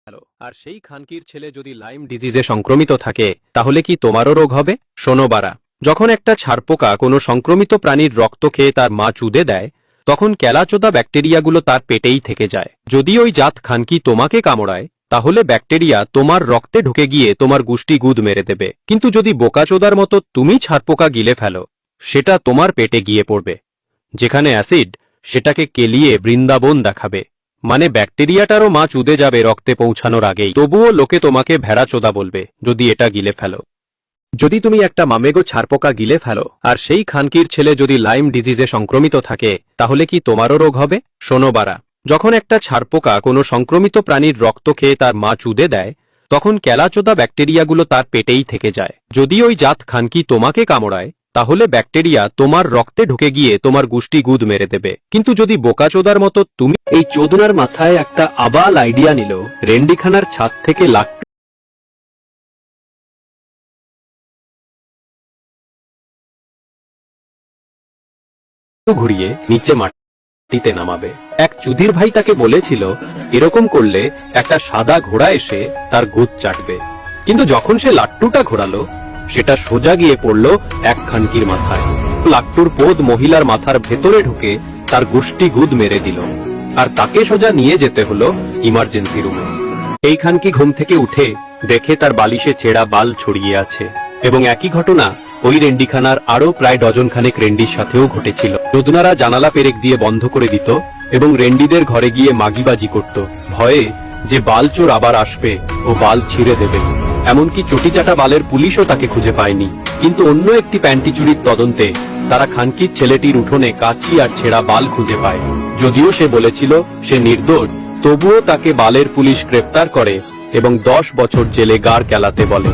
Hello. আর সেই খানকির ছেলে যদি লাইম ডিজিজে সংক্রমিত থাকে তাহলে কি তোমারও রোগ হবে? শোনো বারা, যখন একটা ছারপোকা কোনো সংক্রমিত প্রাণীর রক্ত খেয়ে তার মা চুদে দেয় তখন ক্যালাচোদা ব্যাকটেরিয়াগুলো তার পেটেই থেকে যায়। যদি ওই জাত খানকি তোমাকে কামড়ায় তাহলে ব্যাকটেরিয়া তোমার রক্তে ঢুকে গিয়ে তোমার গুষ্টি গুদ মেরে দেবে। কিন্তু যদি বোকাচোদার মতো তুমি ছারপোকা গিলে ফেলো সেটা তোমার পেটে গিয়ে পড়বে, যেখানে অ্যাসিড সেটাকে কেলিয়ে বৃন্দাবন দেখাবে। মানে ব্যাকটেরিয়াটারও মা চুদে যাবে রক্তে পৌঁছানোর আগেই। তবুও লোকে তোমাকে ভেড়াচোদা বলবে যদি এটা গিলে ফেলো। যদি তুমি একটা মামেগো ছারপোকা গিলে ফেলো আর সেই খানকির ছেলে যদি লাইম ডিজিজে সংক্রমিত থাকে তাহলে কি তোমারও রোগ হবে? শোনো বারা, যখন একটা ছারপোকা কোনো সংক্রমিত প্রাণীর রক্ত খেয়ে তার মা চুদে দেয় তখন ক্যালাচোদা ব্যাকটেরিয়াগুলো তার পেটেই থেকে যায়। যদি ওই জাত খানকি তোমাকে কামড়ায় তাহলে ব্যাকটেরিয়া তোমার রক্তে ঢুকে গিয়ে তোমার গুষ্টি গুদ মেরে দেবে। কিন্তু যদি বোকাচোদার মতো তুমি এই চোদনার মাথায় একটা আবাল আইডিয়া নিল রেন্ডিখানার ছাদ থেকে লাট্টু ঘুরিয়ে নিচে মাটিতে নামাবে। এক চুদির ভাই তাকে বলেছিল এরকম করলে একটা সাদা ঘোড়া এসে তার গুদ চাটবে। কিন্তু যখন সে লাট্টুটা ঘোরালো সেটা সোজা গিয়ে পড়ল এক খানকির মাথায়। লাট্টুর পোদ মহিলার মাথার ভেতরে ঢুকে তার গুষ্টি গুদ মেরে দিল আর তাকে সোজা নিয়ে যেতে হলো ইমার্জেন্সি রুমে। এই খানকি ঘুম থেকে উঠে দেখে তার বালিশে ছেঁড়া বাল ছড়িয়ে আছে এবং একই ঘটনা ওই রেন্ডিখানার আরো প্রায় ডজনখানেক রেন্ডির সাথেও ঘটেছিল। চোদনারা জানালা পেরেক দিয়ে বন্ধ করে দিত এবং রেন্ডিদের ঘরে গিয়ে মাগিবাজি করত, ভয়ে যে বাল চোর আবার আসবে ও বাল ছিঁড়ে দেবে। এমনকি চটিচাটা বালের পুলিশও তাকে খুঁজে পায়নি। কিন্তু অন্য একটি প্যান্টি চুরির তদন্তে তারা খানকির ছেলেটির উঠোনে কাঁচি আর ছেঁড়া বাল খুঁজে পায়। যদিও সে বলেছিল সে নির্দোষ, তবুও তাকে বালের পুলিশ গ্রেপ্তার করে এবং 10 বছর জেলে গাড় কেলাতে বলে।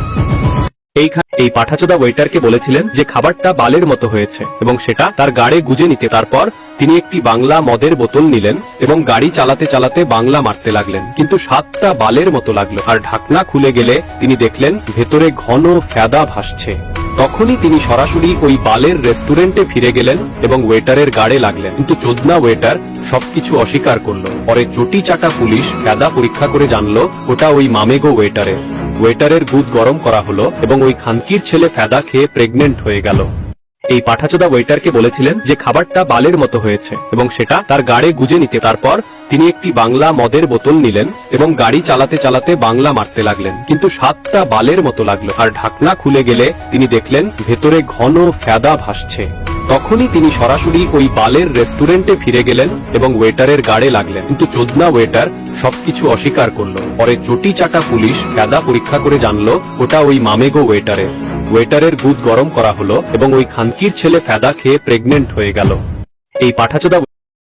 এই পাঠাচোদা ওয়েটারকে বলেছিলেন যে খাবারটা বালের মতো হয়েছে এবং সেটা তার গাড়ে গুজে নিতে। তারপর তিনি একটি বাংলা মদের বোতল নিলেন এবং গাড়ি চালাতে চালাতে বাংলা মারতে লাগলেন। কিন্তু স্বাদটা বালের মতো লাগলো আর ঢাকনা খুলে গেলে তিনি দেখলেন ভেতরে ঘন ফেদা ভাসছে। তখনই তিনি সরাসরি ওই বালের রেস্টুরেন্টে ফিরে গেলেন এবং ওয়েটারের গাড়ে লাগলেন। কিন্তু চোদনা ওয়েটার সবকিছু অস্বীকার করলো। পরে চটি চাটা পুলিশ ফেদা পরীক্ষা করে জানলো ওটা ওই মামেগো ওয়েটারের। ওয়েটারের গুদ গরম করা হলো এবং ওই খানকির ছেলে ফেদা খেয়ে প্রেগনেন্ট হয়ে গেল। এই পাঠাচোদা ওয়েটারকে বলেছিলেন যে খাবারটা বালের মতো হয়েছে এবং সেটা তার গাড়ে গুজে নিতে। তারপর তিনি একটি বাংলা মদের বোতল নিলেন এবং গাড়ি চালাতে চালাতে বাংলা মারতে লাগলেন। কিন্তু স্বাদটা বালের মতো লাগলো আর ঢাকনা খুলে গেলে তিনি দেখলেন ভেতরে ঘন ফেদা ভাসছে। তখনই তিনি সরাসরি ওই বালের রেস্টুরেন্টে ফিরে গেলেন এবং ওয়েটারের গাড়ে লাগলেন। কিন্তু চোদনা ওয়েটার সবকিছু অস্বীকার করলো। পরে চটি চাটা পুলিশ ফেদা পরীক্ষা করে জানলো ওটা ওই মামেগো ওয়েটারের। ওয়েটারের গুদ গরম করা হলো এবং ওই খানকির ছেলে ফেদা খেয়ে প্রেগনেন্ট হয়ে গেল। এই পাঠাচোদা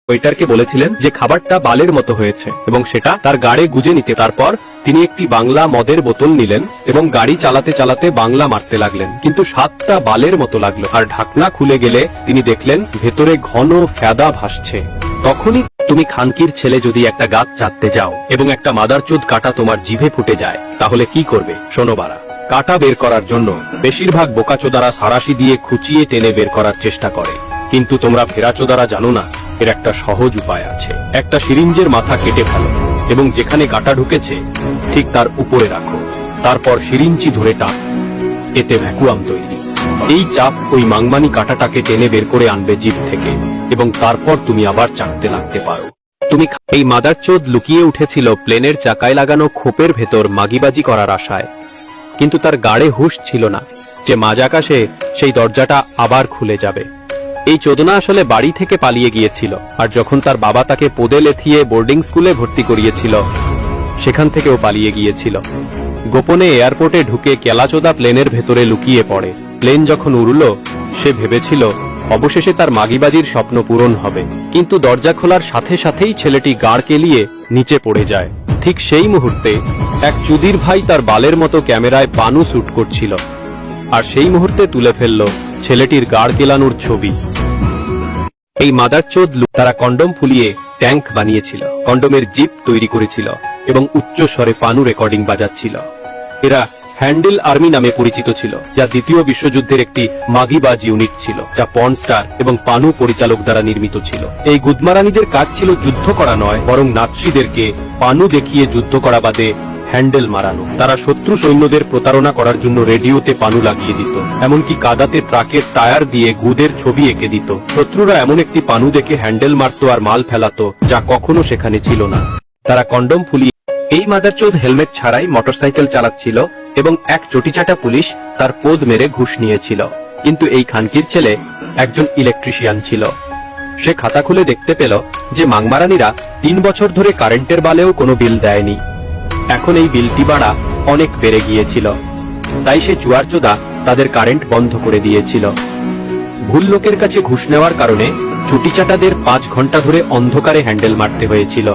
ওয়েটারকে বলেছিলেন যে খাবারটা বালের মতো হয়েছে এবং সেটা তার গাড়ে গুজে নিতে। তারপর তিনি একটি বাংলা মদের বোতল নিলেন এবং গাড়ি চালাতে চালাতে বাংলা মারতে লাগলেন। কিন্তু স্বাদটা বালের মতো লাগলো আর ঢাকনা খুলে গেলে তিনি দেখলেন ভেতরে ঘন ফেদা ভাসছে। তখনই তুমি খানকির ছেলে যদি একটা গাছ চাটতে যাও এবং একটা মাদারচোদ কাটা তোমার জিভে ফুটে যায় তাহলে কি করবে? শোনো বারা, কাটা বের করার জন্য বেশিরভাগ বোকাচোদারা সারাশি দিয়ে খুঁচিয়ে টেনে বের করার চেষ্টা করে। কিন্তু তোমরা ফেরাচোদারা জানো না এর একটা সহজ উপায় আছে। একটা সিরিঞ্জের মাথা কেটে ফেলো এবং যেখানে কাটা ঢুকেছে ঠিক তার উপরে রাখো। তারপর সিরিঞ্জি ধরে টান, এতে ভ্যাকুয়াম তৈরি। এই চাপ ওই মাংমানি কাটাটাকে টেনে বের করে আনবে জিভ থেকে এবং তারপর তুমি আবার চাটতে লাগতে পারো। তুমি এই মাদারচোদ লুকিয়ে উঠেছিল প্লেনের চাকায় লাগানো খোপের ভেতর মাগিবাজি করার আশায়। কিন্তু তার গাড়ে হুঁশ ছিল না যে মাঝ আকাশে সেই দরজাটা আবার খুলে যাবে। এই চোদনা আসলে বাড়ি থেকে পালিয়ে গিয়েছিল আর যখন তার বাবা তাকে পোদে লেথিয়ে বোর্ডিং স্কুলে ভর্তি করিয়েছিল সেখান থেকেও পালিয়ে গিয়েছিল। গোপনে এয়ারপোর্টে ঢুকে কেলাচোদা প্লেনের ভেতরে লুকিয়ে পড়ে। প্লেন যখন উড়ল সে ভেবেছিল অবশেষে তার মাগিবাজির স্বপ্ন পূরণ হবে। কিন্তু দরজা খোলার সাথে সাথেই ছেলেটি গাড় কেলিয়ে নিচে পড়ে যায়। ঠিক সেই মুহূর্তে এক চুদির ভাই তার বালের মতো ক্যামেরায় পানু শুট করছিল আর সেই মুহূর্তে তুলে ফেলল ছেলেটির গাড় কেলানোর ছবি। এই মাদারচোদ তারা কন্ডম ফুলিয়ে ট্যাঙ্ক বানিয়েছিল, কন্ডমের জিপ তৈরি করেছিল এবং উচ্চ স্বরে পানু রেকর্ডিং বাজাচ্ছিল। এরা হ্যান্ডেল আর্মি নামে পরিচিত ছিল, যা দ্বিতীয় বিশ্বযুদ্ধের একটি মাগিবাজ ইউনিট ছিল, যা পর্ন স্টার এবং পানু পরিচালক দ্বারা নির্মিত ছিল। এই গুদমারানিদের কাজ ছিল যুদ্ধ করা নয়, বরং নাৎসিদেরকে পানু দেখিয়ে যুদ্ধ করা বাদে হ্যান্ডেল মারানো। তারা শত্রু সৈন্যদের প্রতারণা করার জন্য রেডিওতে পানু লাগিয়ে দিত, এমনকি কাদাতে ট্রাকের টায়ার দিয়ে গুদের ছবি এঁকে দিত। শত্রুরা এমন একটি পানু দেখে হ্যান্ডেল মারত আর মাল ফেলাতো, যা কখনো সেখানে ছিল না। তারা কন্ডম ফুলিয়ে এই মাদারচোদ হেলমেট ছাড়াই মোটরসাইকেল চালাচ্ছিল এবং এক চটিচাটা পুলিশ তার পোদ মেরে ঘুষ নিয়েছিল। কিন্তু এই খানকির ছেলে একজন ইলেকট্রিশিয়ান ছিল। সে খাতা খুলে দেখতে পেল যে মাংমারানিরা 3 বছর ধরে কারেন্টের বালেও কোনো বিল দেয়নি। এখন এই বিলটি বাড়া অনেক বেড়ে গিয়েছিল, তাই সে চুয়ারচোদা তাদের কারেন্ট বন্ধ করে দিয়েছিল। ভুল লোকের কাছে ঘুষ নেওয়ার কারণে চটিচাটাদের 5 ঘন্টা ধরে অন্ধকারে হ্যান্ডেল মারতে হয়েছিল।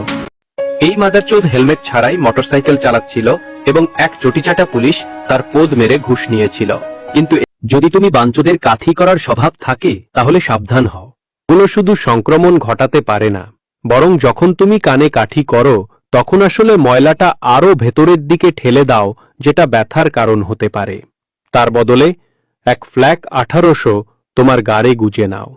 এই মাদারচোদ হেলমেট ছাড়াই মোটরসাইকেল চালাচ্ছিল এবং এক চটিচাটা পুলিশ তার পোদ মেরে ঘুষ নিয়েছিল। কিন্তু যদি তুমি বাঞ্চোদের কাঠি করার স্বভাব থাকে তাহলে সাবধান হও। এগুলো শুধু সংক্রমণ ঘটাতে পারে না, বরং যখন তুমি কানে কাঠি করো তখন আসলে ময়লাটা আরো ভেতরের দিকে ঠেলে দাও, যেটা ব্যথার কারণ হতে পারে। তার বদলে এক ফ্ল্যাক 1800 তোমার গাড়ে গুজে নাও।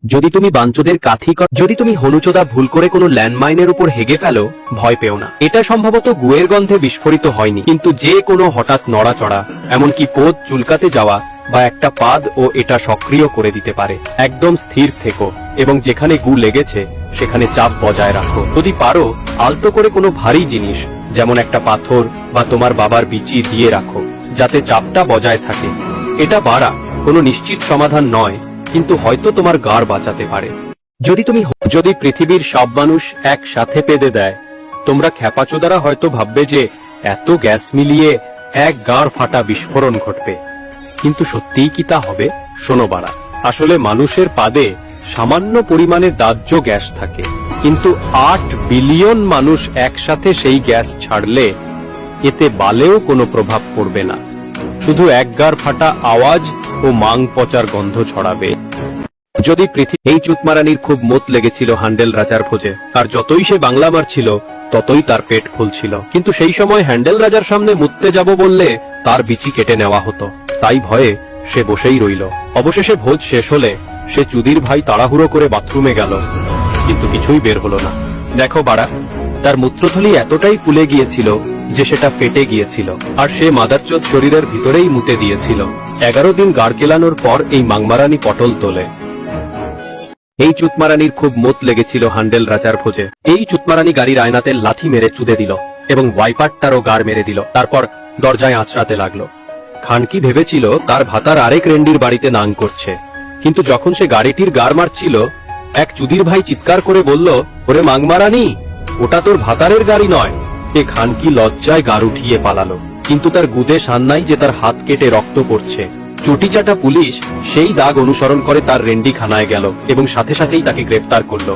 যদি তুমি বাঞ্চোদের কাঠি যদি তুমি হনুচোদা ভুল করে কোনো ল্যান্ডমাইনের উপর হেগে ফেলো, ভয় পেও না। এটা সম্ভবত গুয়ের গন্ধে বিস্ফোরিত হয়নি, কিন্তু যে কোনো হঠাৎ নড়াচড়া, এমনকি পোদ চুলকাতে যাওয়া বা একটা পাদ ও এটা সক্রিয় করে দিতে পারে। একদম স্থির থেকো এবং যেখানে গু লেগেছে সেখানে চাপ বজায় রাখো। যদি পারো আলতো করে কোনো ভারী জিনিস, যেমন একটা পাথর বা তোমার বাবার বিচি দিয়ে রাখো, যাতে চাপটা বজায় থাকে। এটা বাড়া কোনো নিশ্চিত সমাধান নয়, কিন্তু হয়তো তোমার গাড় বাঁচাতে পারে। যদি পৃথিবীর সব মানুষ একসাথে পেদে দেয়, তোমরা খ্যাপাচোদারা হয়তো ভাববে যে এত গ্যাস মিলিয়ে এক গাড় ফাটা বিস্ফোরণ ঘটবে, কিন্তু সত্যিই কি তা হবে? শোনো বাড়া, আসলে মানুষের পাদে সামান্য পরিমাণে দাহ্য গ্যাস থাকে, কিন্তু 8 বিলিয়ন মানুষ একসাথে সেই গ্যাস ছাড়লে এতে বালেও কোনো প্রভাব পড়বে না। শুধু এক গাড় ফাটা আওয়াজ ও মাং পচার গন্ধ ছড়াবে। যদি এই চুতমারানির খুব মত লেগেছিল হ্যান্ডেল রাজার ভোজে, আর যতই সে বাংলা মারছিল ততই তার পেট ফুলছিল। কিন্তু সেই সময় হ্যান্ডেল রাজার সামনে মুততে যাব বললে তার বিচি কেটে নেওয়া হতো, তাই ভয়ে সে বসেই রইল। অবশেষে ভোজ শেষ হলে সে চুদির ভাই তাড়াহুড়ো করে বাথরুমে গেল, কিন্তু কিছুই বের হলো না। দেখো বাড়া, তার মূত্রথলি এতটাই ফুলে গিয়েছিল যে সেটা ফেটে গিয়েছিল, আর সে মাদারচোদ শরীরের ভিতরেই মুতে দিয়েছিল। 11 দিন গাড় কেলানোর পর এই মাংমারানি পটল তোলে। এই চুতমারানির খুব মত লেগেছিল হ্যান্ডেল রাজার ভোজে। এই চুতমারানি গাড়ির আয়নাতে লাথি মেরে চুদে দিল এবং ওয়াইপারটারও গাড় মেরে দিল। তারপর দরজায় আঁচড়াতে লাগলো। খানকি ভেবেছিল তার ভাতার আরেক রেন্ডির বাড়িতে নাং করছে, কিন্তু যখন সে গাড়িটির গাড় মারছিল, এক চুদির ভাই চিৎকার করে বলল, ওরে মাংমারানি, ওটা তোর ভাতারের গাড়ি নয়। এ খানকি লজ্জায় গাড় উঠিয়ে পালালো, কিন্তু তার গুদে শান নাই যে তার হাত কেটে রক্ত পড়ছে। চটিচাটা পুলিশ সেই দাগ অনুসরণ করে তার রেন্ডি খানায় গেল এবং সাথে সাথেই তাকে গ্রেফতার করলো।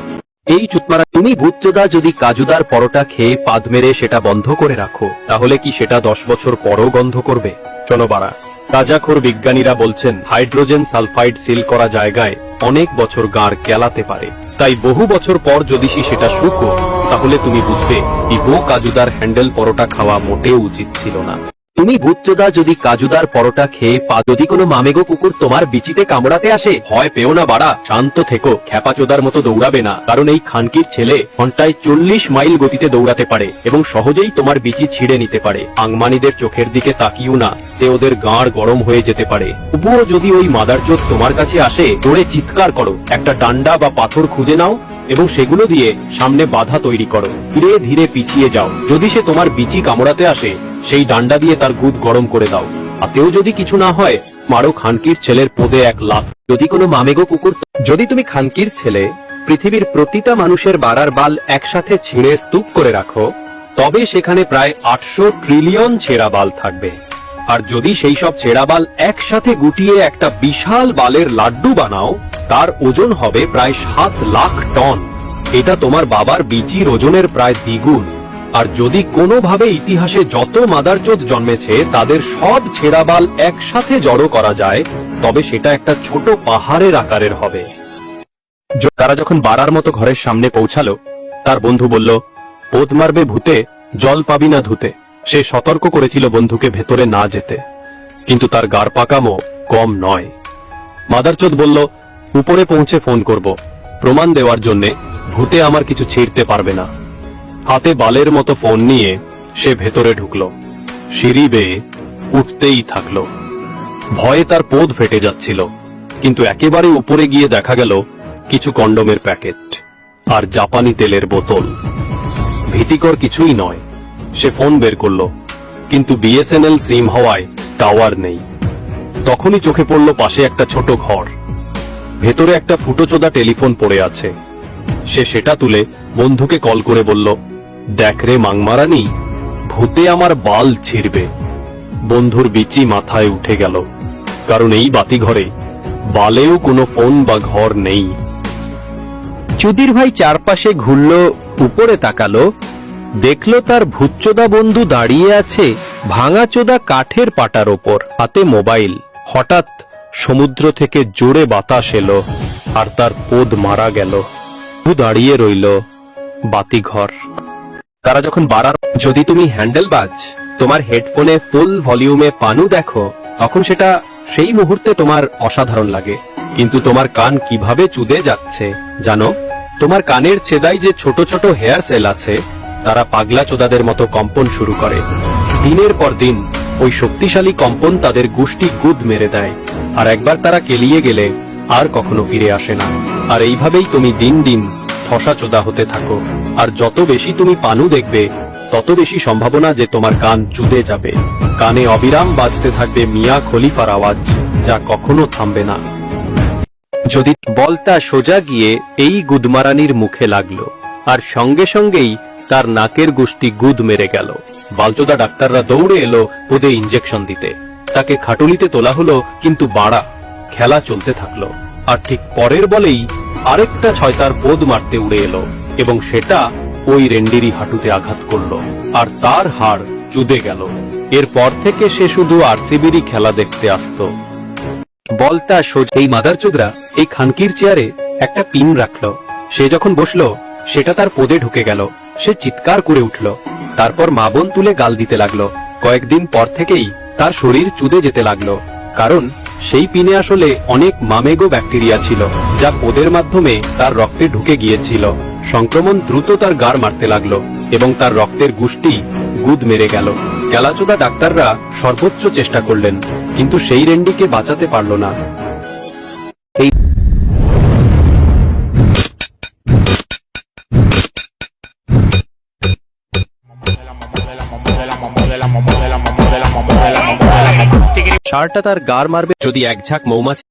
এই চুতমারা, তুমি ভূতচোদা যদি কাজুদার পরোটা খেয়ে পাদ মেরে সেটা বন্ধ করে রাখো, তাহলে কি সেটা 10 বছর পরও গন্ধ করবে? চলো বাড়া, তাজাখোর বিজ্ঞানীরা বলছেন হাইড্রোজেন সালফাইড সিল করা জায়গায় অনেক বছর গাড় কেলাতে পারে। তাই বহু বছর পর যদি সেটা শুকো, তাহলে তুমি বুঝবে ইবো কাজুদার হ্যান্ডেল পরোটা খাওয়া মোটেও উচিত ছিল না। তুমি ভূতচোদা যদি কাজুদার পরোটা খেয়ে যদি কোনো মামেগো কুকুর তোমার বিচিতে কামড়াতে আসে, ভয় পেও না বাড়া, শান্ত থেকো। খ্যাপাচোদার মতো দৌড়াবে না, কারণ এই খানকির ছেলে ঘন্টায় 40 মাইল গতিতে দৌড়াতে পারে এবং সহজেই তোমার বিচি ছিঁড়ে নিতে পারে। আংমানিদের চোখের দিকে তাকিও না, তে ওদের গাঁড় গরম হয়ে যেতে পারে। তবুও যদি ওই মাদারচোদ তোমার কাছে আসে, দৌড়ে চিৎকার করো, একটা ডান্ডা বা পাথর খুঁজে নাও এবং সেগুলো দিয়ে সামনে বাধা তৈরি করো। ধীরে ধীরে পিছিয়ে যাও। যদি সে তোমার বিচি কামড়াতে আসে, সেই ডান্ডা দিয়ে তার গুদ গরম করে দাও। তাতেও যদি কিছু না হয়, মারো খানকির ছেলের পোদে এক লাথ। যদি কোনো মামেগো কুকুর, যদি তুমি খানকির ছেলে পৃথিবীর প্রতিটা মানুষের বাড়ার বাল একসাথে ছিঁড়ে স্তূপ করে রাখো, তবে সেখানে প্রায় 800 ট্রিলিয়ন ছেঁড়া বাল থাকবে। আর যদি সেই সব ছেঁড়া বাল একসাথে গুটিয়ে একটা বিশাল বালের লাড্ডু বানাও, তার ওজন হবে প্রায় 7 লাখ টন। এটা তোমার বাবার বিচির ওজনের প্রায় দ্বিগুণ। আর যদি কোনোভাবে ইতিহাসে যত মাদারচোদ জন্মেছে তাদের সব ছেঁড়া বাল একসাথে জড়ো করা যায়, তবে সেটা একটা ছোট পাহাড়ের আকারের হবে। তারা যখন বাড়ার মতো ঘরের সামনে পৌঁছালো, তার বন্ধু বলল, পোদ মারবে ভূতে, জল পাবি না ধুতে। সে সতর্ক করেছিল বন্ধুকে ভেতরে না যেতে, কিন্তু তার গার পাকামো কম নয়। মাদারচোদ বলল, উপরে পৌঁছে ফোন করব, প্রমাণ দেওয়ার জন্যে ভূতে আমার কিছু ছিঁড়তে পারবে না। হাতে বালের মতো ফোন নিয়ে সে ভেতরে ঢুকল, সিঁড়ি বেয়ে উঠতেই থাকলো। ভয়ে তার পোদ ফেটে যাচ্ছিল, কিন্তু একেবারে উপরে গিয়ে দেখা গেল কিছু কন্ডোমের প্যাকেট আর জাপানি তেলের বোতল। ভীতিকর কিছুই নয়। সে ফোন বের করল, কিন্তু বিএসএনএল সিম হওয়ায় টাওয়ার নেই। তখনই চোখে পড়ল পাশে একটা ছোট ঘর, ভেতরে একটা ফুটোচোদা টেলিফোন পড়ে আছে। সে সেটা তুলে বন্ধুকে কল করে বলল, দেখ রে মাংমারানি, ভূতে আমার বাল ছিঁড়বে। বন্ধুর বিচি মাথায় উঠে গেল, কারণ এই বাতিঘরে বালেও কোনো ফোন বা ঘর নেই। চুদির ভাই চারপাশে ঘুরল, উপরে তাকালো, দেখলো তার ভূতচোদা বন্ধু দাঁড়িয়ে আছে ভাঙাচোদা কাঠের পাটার ওপর, হাতে মোবাইল। হঠাৎ সমুদ্র থেকে জোরে বাতাস এলো, আর তার পোদ মারা গেল। দাঁড়িয়ে রইল বাতিঘর। তারা যখন বাড়ার, যদি তুমি হ্যান্ডেলবাজ তোমার হেডফোনে ফুল ভলিউমে পানু দেখো, তখন সেটা সেই মুহূর্তে তোমার অসাধারণ লাগে। কিন্তু তোমার কান কিভাবে চুদে যাচ্ছে জানো? তোমার কানের ছেদাই যে ছোট ছোট হেয়ার সেল আছে, তারা পাগলা চোদাদের মতো কম্পন শুরু করে। দিনের পর দিন ওই শক্তিশালী কম্পন তাদের গুষ্টি গুদ মেরে দেয়, আর একবার তারা কেলিয়ে গেলে আর কখনো ফিরে আসে না। আর এইভাবেই তুমি দিন দিন ঠসা চোদা হতে থাকো। আর যত বেশি তুমি পানু দেখবে, তত বেশি সম্ভাবনা যে তোমার কান চুদে যাবে। কানে অবিরাম বাজতে থাকবে মিয়া খলিফার আওয়াজ, যা কখনো থামবে না। যদি বলটা সোজা গিয়ে এই গুদমারানির মুখে লাগলো, আর সঙ্গে সঙ্গেই তার নাকের গুষ্টি গুদ মেরে গেল। বালচোদা ডাক্তাররা দৌড়ে এলো পোদে ইঞ্জেকশন দিতে। তাকে খাটুনিতে তোলা হলো, কিন্তু বাড়া খেলা চলতে থাকলো। আর ঠিক পরের বলেই আরেকটা ছয়তার পোদ মারতে উড়ে এলো, এবং সেটা ওই রেন্ডিরি হাঁটুতে আঘাত করলো, আর তার হাড় চুদে গেল। এরপর থেকে সে শুধু আরসিবিরই খেলা দেখতে আসতো। বলটা সোজা। এই মাদারচোদরা এই খানকির চেয়ারে একটা পিন রাখলো। সে যখন বসলো, সেটা তার পোদে ঢুকে গেল। সে চিৎকার করে উঠল, তারপর মা বোন তুলে গাল দিতে লাগলো। কয়েকদিন পর থেকেই তার শরীর চুদে যেতে লাগলো, কারণ সেই পিনে আসলে অনেক মামেগো ব্যাকটেরিয়া ছিল, যা পোদের মাধ্যমে তার রক্তে ঢুকে গিয়েছিল। সংক্রমণ দ্রুত তার গাড় মারতে লাগলো, এবং তার রক্তের গুষ্টি গুদ মেরে গেল। খেলাচোদা ডাক্তাররা সর্বোচ্চ চেষ্টা করলেন, কিন্তু সেই রেন্ডিকে বাঁচাতে পারল না। ষাঁড়টা তার গার মারবে যদি এক ঝাঁক মৌমাছি